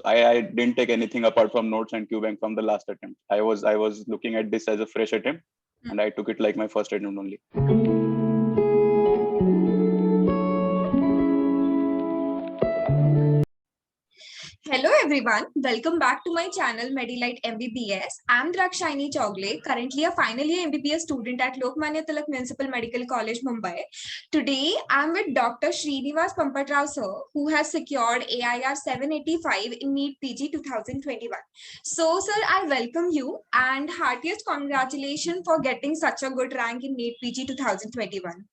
I didn't take anything apart from notes and QBank from the last attempt. I was looking at this as a fresh attempt, and I took it like my first attempt only. Hello everyone, welcome back to my channel Medilite MBBS. I'm Drakshini Chogle, currently a final year MBBS student at Lokmanya Tilak Municipal Medical College, Mumbai. Today, I'm with Dr. Srinivas Pampatrao sir, who has secured AIR 785 in NEET PG 2021. So sir, I welcome you and heartiest congratulations for getting such a good rank in NEET PG 2021.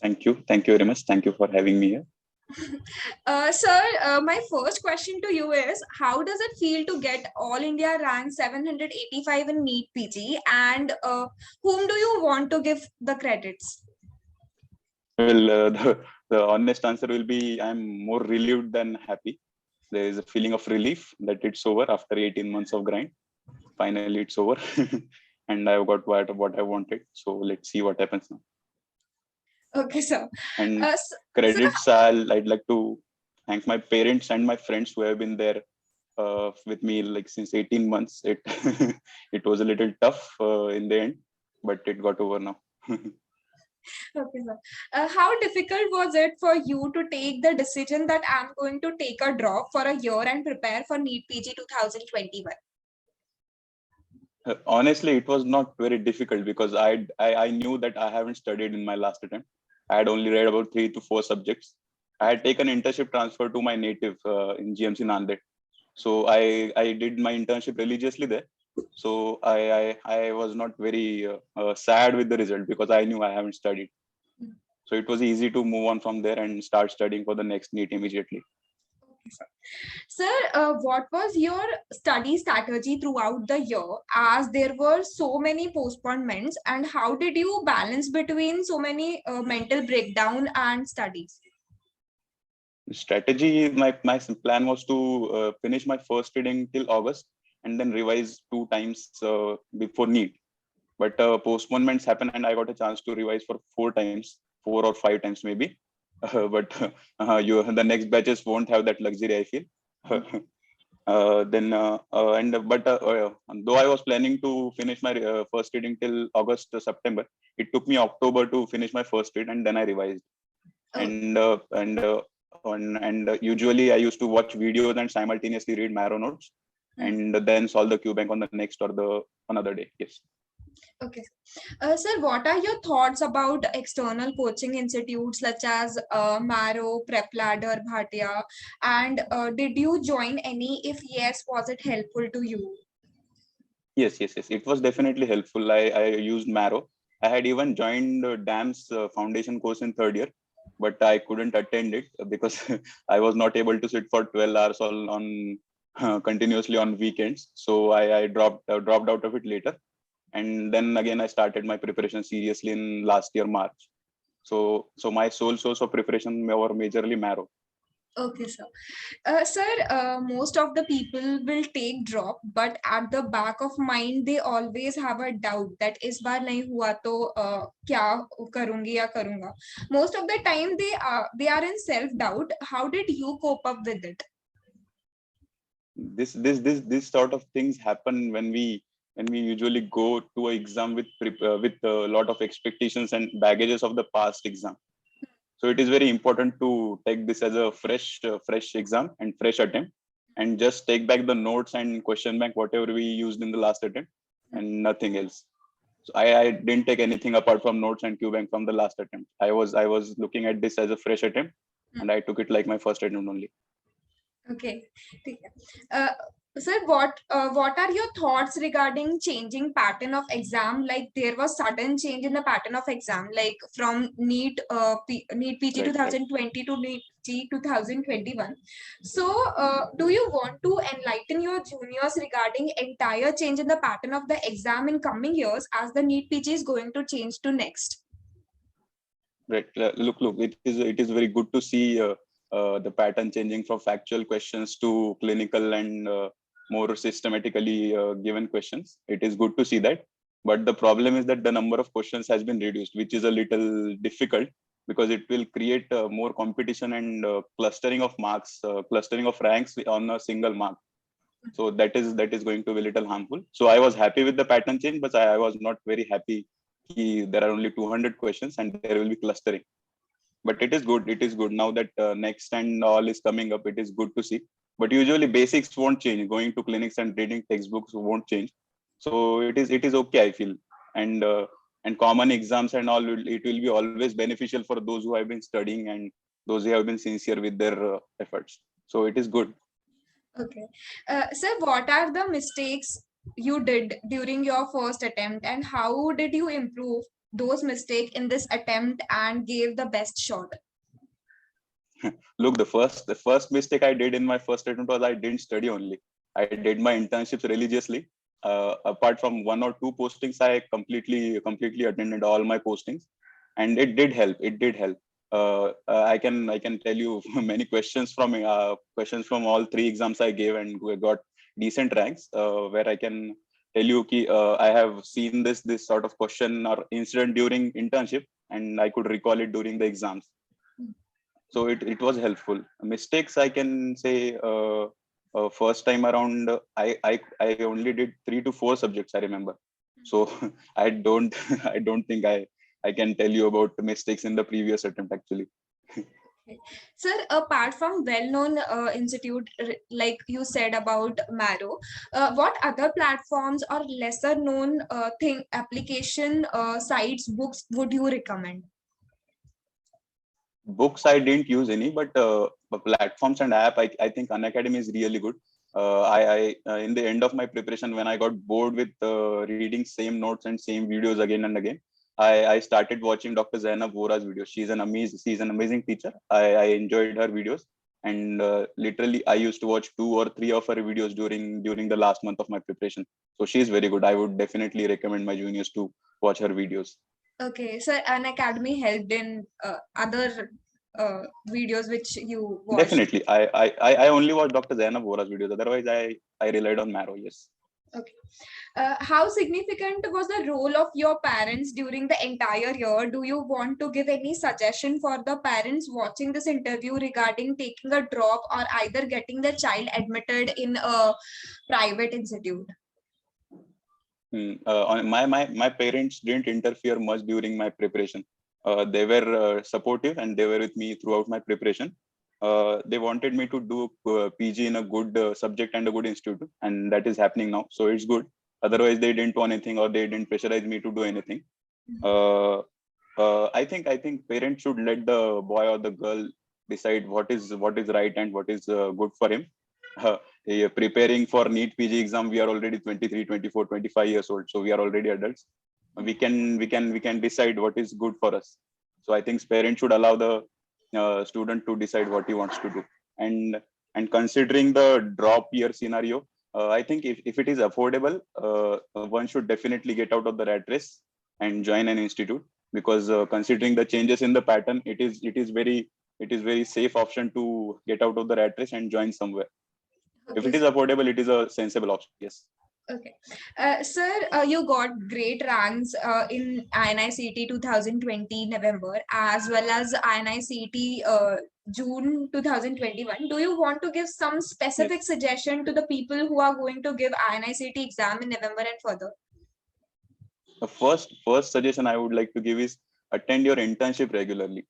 Thank you very much. Thank you for having me here. Sir, my first question to you is, how does it feel to get All India rank 785 in NEET PG, and whom do you want to give the credits? Well, the honest answer will be I'm more relieved than happy. There is a feeling of relief that it's over after 18 months of grind. Finally, it's over, and I've got what I wanted. So let's see what happens now. Okay, sir. And credits, I'd like to thank my parents and my friends who have been there with me like since 18 months. It it was a little tough in the end, but it got over now. Okay, sir. How difficult was it for you to take the decision that I'm going to take a drop for a year and prepare for NEET PG 2021? Honestly, it was not very difficult because I knew that I haven't studied in my last attempt. I had only read about 3 to 4 subjects. I had taken internship transfer to my native in GMC Nanded. So I did my internship religiously there. So I was not very sad with the result because I knew I haven't studied. So it was easy to move on from there and start studying for the next NEET immediately. Sir, what was your study strategy throughout the year, as there were so many postponements, and how did you balance between so many mental breakdown and studies? Strategy, my plan was to finish my first reading till August and then revise 2 times before NEET. But postponements happened and I got a chance to revise for 4 times, 4 or 5 times maybe. But the next batches won't have that luxury, I feel. Though I was planning to finish my first reading till August September, it took me October to finish my first read and then I revised. Usually I used to watch videos and simultaneously read Marrow notes and then solve the QBank on the next or the another day. Yes. Okay. Sir, what are your thoughts about external coaching institutes such as Marrow, PrepLadder, Bhatia, and did you join any? If yes, was it helpful to you? Yes. It was definitely helpful. I used Marrow. I had even joined DAM's foundation course in 3rd year, but I couldn't attend it because I was not able to sit for 12 hours on continuously on weekends. So I dropped out of it later. And then again, I started my preparation seriously in last year, March. So my sole source of preparation were majorly Marrow. Okay, sir. Sir, most of the people will take drop, but at the back of mind, they always have a doubt that इस बार नहीं हुआ तो क्या करूँगी या करूँगा. Most of the time, they are in self doubt. How did you cope up with it? This sort of things happen when we usually go to an exam with a lot of expectations and baggages of the past exam. So it is very important to take this as a fresh exam and fresh attempt, and just take back the notes and question bank whatever we used in the last attempt and nothing else. So I didn't take anything apart from notes and QBank from the last attempt. I was looking at this as a fresh attempt, and I took it like my first attempt only. Okay. Sir, what are your thoughts regarding changing pattern of exam? Like there was sudden change in the pattern of exam, like from NEET NEET PG 2020 to NEET PG 2021. So, do you want to enlighten your juniors regarding entire change in the pattern of the exam in coming years, as the NEET PG is going to change to next? Right. Look. It is very good to see the pattern changing from factual questions to clinical and more systematically given questions. It is good to see that. But the problem is that the number of questions has been reduced, which is a little difficult because it will create more competition and clustering of marks, clustering of ranks on a single mark. So that is going to be a little harmful. So I was happy with the pattern change, but I was not very happy there are only 200 questions and there will be clustering. But it is good, it is good now that next and all is coming up. It is good to see, but usually basics won't change. Going to clinics and reading textbooks won't change. So it is okay, I feel. And common exams and all, it will be always beneficial for those who have been studying and those who have been sincere with their efforts. So it is good. Okay. Sir, what are the mistakes you did during your first attempt, and how did you improve those mistakes in this attempt and gave the best shot? Look, the first mistake I did in my first attempt was I didn't study only. I did my internships religiously. Apart from one or two postings, I completely attended all my postings, and it did help. It did help. I can tell you many questions from all three exams I gave, and we got decent ranks. Where I can tell you ki, I have seen this sort of question or incident during internship, and I could recall it during the exams. So it was helpful. Mistakes, I can say, first time around, I only did 3 to 4 subjects, I remember. So I don't I don't think I can tell you about the mistakes in the previous attempt, actually. Sir, apart from well-known institute, like you said about Marrow, what other platforms or lesser-known application sites, books would you recommend? Books, I didn't use any, but platforms and app, I think Unacademy is really good. I in the end of my preparation, when I got bored with reading same notes and same videos again and again, I started watching Dr. Zainab Vora's videos. She's an amazing teacher. I enjoyed her videos, and literally I used to watch 2 or 3 of her videos during the last month of my preparation. So she's very good. I would definitely recommend my juniors to watch her videos. Okay, so an academy helped in other videos which you watched. Definitely. I only watch Dr. Zainab Vora's videos. Otherwise, I relied on Marrow. Yes. Okay. How significant was the role of your parents during the entire year? Do you want to give any suggestion for the parents watching this interview regarding taking a drop or either getting their child admitted in a private institute? My parents didn't interfere much during my preparation. They were supportive and they were with me throughout my preparation. They wanted me to do PG in a good subject and a good institute, and that is happening now. So it's good. Otherwise, they didn't do anything or they didn't pressurize me to do anything. Uh, I think parents should let the boy or the girl decide what is right and what is good for him. Yeah, preparing for NEET PG exam, we are already 23, 24, 25 years old, so we are already adults. We can decide what is good for us. So I think parents should allow the student to decide what he wants to do. And considering the drop year scenario, I think if it is affordable, one should definitely get out of the rat race and join an institute, because considering the changes in the pattern, it is very safe option to get out of the rat race and join somewhere. If Okay, it is affordable, it is a sensible option. Yes. okay. Sir, you got great ranks in INICET 2020 November as well as INICET June 2021. Do you want to give some Yes. specific suggestion to the people who are going to give INICET exam in November and further? The first suggestion I would like to give is attend your internship regularly.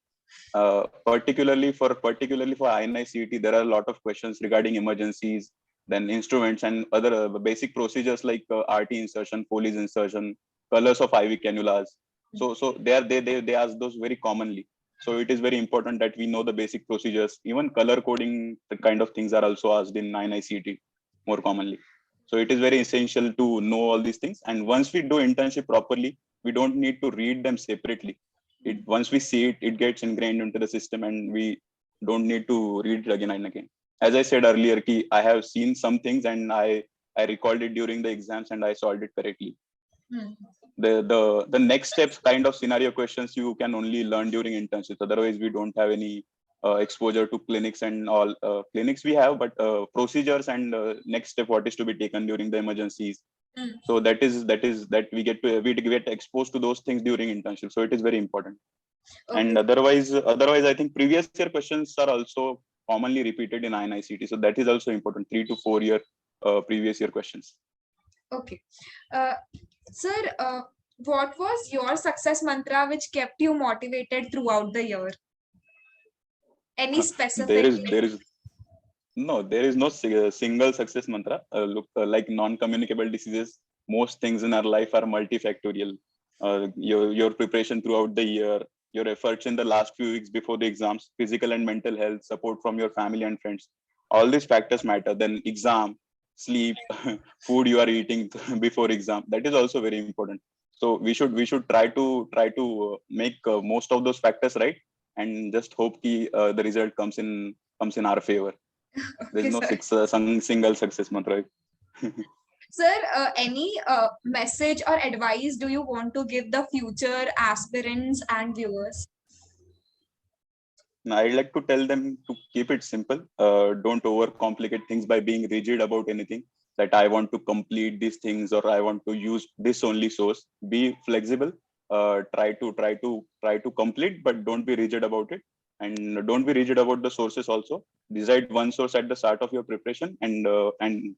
Particularly for INICET, there are a lot of questions regarding emergencies, then instruments and other basic procedures like RT insertion, Foley's insertion, colors of IV cannulas. So they ask those very commonly. So it is very important that we know the basic procedures. Even color coding, the kind of things are also asked in INICET more commonly. So it is very essential to know all these things. And once we do internship properly, we don't need to read them separately. Once we see it, it gets ingrained into the system, and we don't need to read it again and again. As I said earlier, I have seen some things and I recalled it during the exams and I solved it correctly. Hmm. The next steps kind of scenario questions you can only learn during internships. Otherwise, we don't have any exposure to clinics and all. Clinics we have, but procedures and next step what is to be taken during the emergencies. Hmm. So that we get exposed to those things during internship. So it is very important. And otherwise I think previous year questions are also commonly repeated in INICT, so that is also important. 3 to 4 year previous year questions. Okay. Sir, what was your success mantra which kept you motivated throughout the year? Any specific? There is no single success mantra. Look, like non-communicable diseases, most things in our life are multifactorial. Your preparation throughout the year, your efforts in the last few weeks before the exams, physical and mental health, support from your family and friends, all these factors matter. Then exam, sleep, food you are eating before exam, that is also very important. So we should try to make most of those factors right, and just hope the result comes in our favor. There's no single success mantra. Sir, any message or advice do you want to give the future aspirants and viewers? I'd like to tell them to keep it simple. Don't overcomplicate things by being rigid about anything. That I want to complete these things or I want to use this only source. Be flexible. Try to complete, but don't be rigid about it. And don't be rigid about the sources also. Decide one source at the start of your preparation and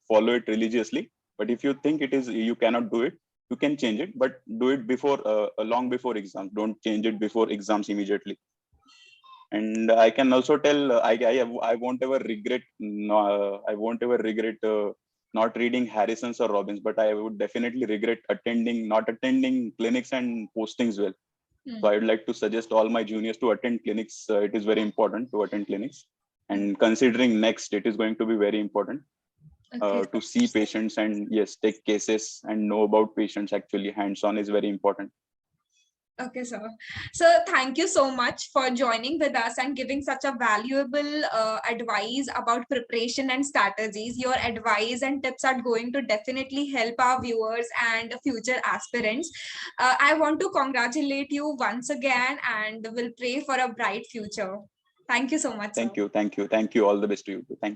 follow it religiously. But if you think you cannot do it, you can change it, but do it before long before exams. Don't change it before exams immediately. And I can also tell I won't ever regret not reading Harrison's or Robbins, but I would definitely regret not attending clinics and postings well. So I would like to suggest all my juniors to attend clinics. It is very important to attend clinics, and considering next, it is going to be very important to see patients and yes, take cases and know about patients. Actually, hands-on is very important. Okay, sir. So thank you so much for joining with us and giving such a valuable advice about preparation and strategies. Your advice and tips are going to definitely help our viewers and future aspirants. I want to congratulate you once again and will pray for a bright future. Thank you so much, sir. Thank you. All the best to you too. Thank you.